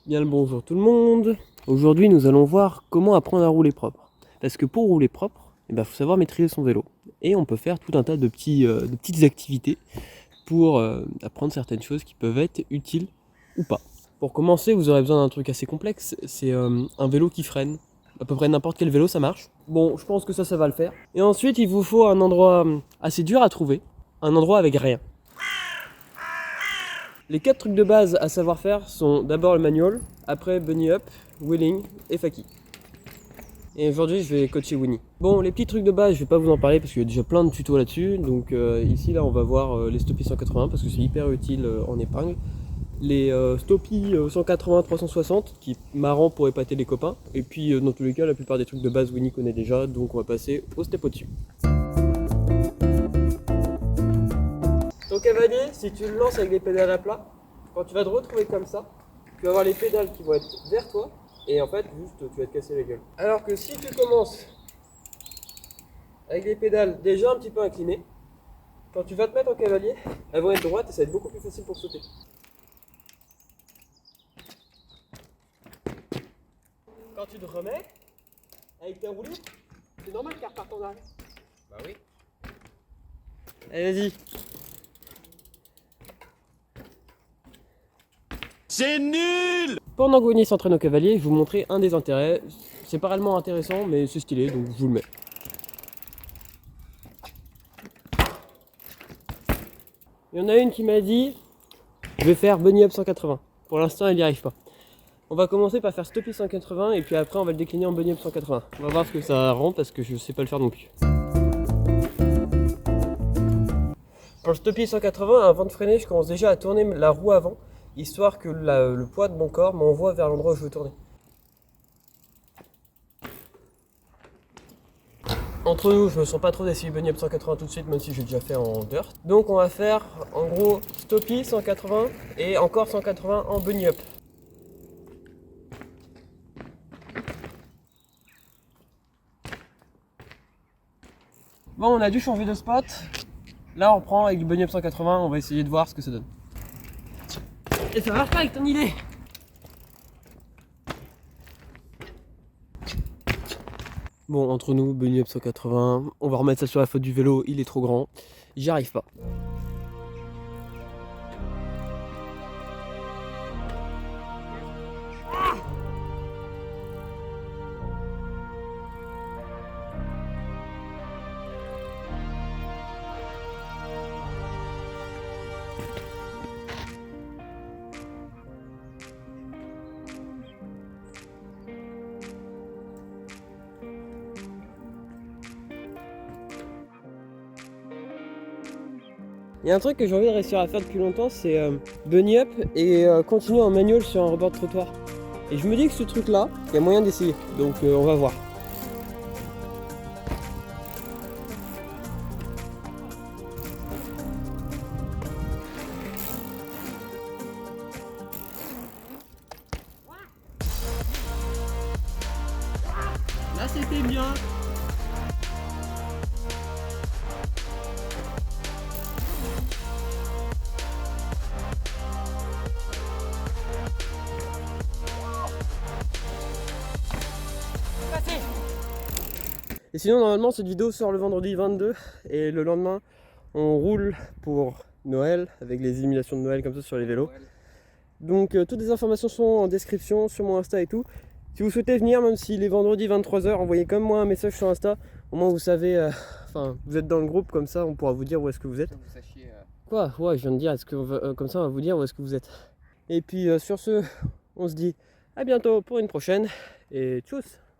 Bien le bonjour tout le monde. Aujourd'hui nous allons voir comment apprendre à rouler propre. Parce que pour rouler propre, faut savoir maîtriser son vélo. Et on peut faire tout un tas de petites activités pour apprendre certaines choses qui peuvent être utiles ou pas. Pour commencer, vous aurez besoin d'un truc assez complexe, c'est un vélo qui freine. À peu près n'importe quel vélo ça marche. Bon, je pense que ça va le faire. Et ensuite il vous faut un endroit assez dur à trouver, un endroit avec rien. Les 4 trucs de base à savoir faire sont d'abord le manual, après bunny up, wheeling et faki. Et aujourd'hui je vais coacher Winnie. Bon, les petits trucs de base je vais pas vous en parler parce qu'il y a déjà plein de tutos là-dessus. Donc ici là on va voir les stoppies 180 parce que c'est hyper utile en épingle. Les stoppies 180 360 qui est marrant pour épater les copains. Et puis dans tous les cas la plupart des trucs de base Winnie connaît déjà, donc on va passer au step au-dessus. Ton cavalier, si tu le lances avec les pédales à plat, quand tu vas te retrouver comme ça, tu vas avoir les pédales qui vont être vers toi et en fait, juste tu vas te casser la gueule. Alors que si tu commences avec les pédales déjà un petit peu inclinées, quand tu vas te mettre en cavalier, elles vont être droites et ça va être beaucoup plus facile pour sauter. Quand tu te remets avec tes roulures, c'est normal qu'elle reparte en arrière. Bah oui. Allez, vas-y. C'est nul! Pendant que Winnie s'entraîne au cavalier, je vais vous montrer un des intérêts. C'est pas réellement intéressant, mais c'est stylé, donc je vous le mets. Il y en a une qui m'a dit je vais faire bunny up 180. Pour l'instant, elle n'y arrive pas. On va commencer par faire stoppie 180 et puis après on va le décliner en bunny up 180. On va voir ce que ça rend parce que je sais pas le faire non plus. Pour le stoppie 180, avant de freiner, je commence déjà à tourner la roue avant, histoire que le poids de mon corps m'envoie vers l'endroit où je veux tourner. Entre nous, je me sens pas trop d'essayer bunny up 180 tout de suite, même si j'ai déjà fait en dirt. Donc on va faire en gros stoppie 180 et encore 180 en bunny up. Bon, on a dû changer de spot. Là, on prend avec du bunny up 180, on va essayer de voir ce que ça donne. Et ça marche pas avec ton idée. Bon, entre nous, bunny up 180, on va remettre ça sur la faute du vélo, il est trop grand. J'y arrive pas. Il y a un truc que j'ai envie de réussir à faire depuis longtemps, c'est bunny up et continuer en manual sur un rebord de trottoir. Et je me dis que ce truc là, il y a moyen d'essayer, donc on va voir. Là c'était bien. Et sinon normalement cette vidéo sort le vendredi 22 et le lendemain on roule pour Noël avec les illuminations de Noël comme ça sur les vélos. Donc toutes les informations sont en description sur mon Insta et tout. Si vous souhaitez venir, même s'il est vendredi 23h, envoyez comme moi un message sur Insta. Au moins vous savez, vous êtes dans le groupe, comme ça on pourra vous dire où est-ce que vous êtes. Vous sachiez, Quoi? Ouais, je viens de dire, comme ça on va vous dire où est-ce que vous êtes. Et puis sur ce, on se dit à bientôt pour une prochaine et tchuss!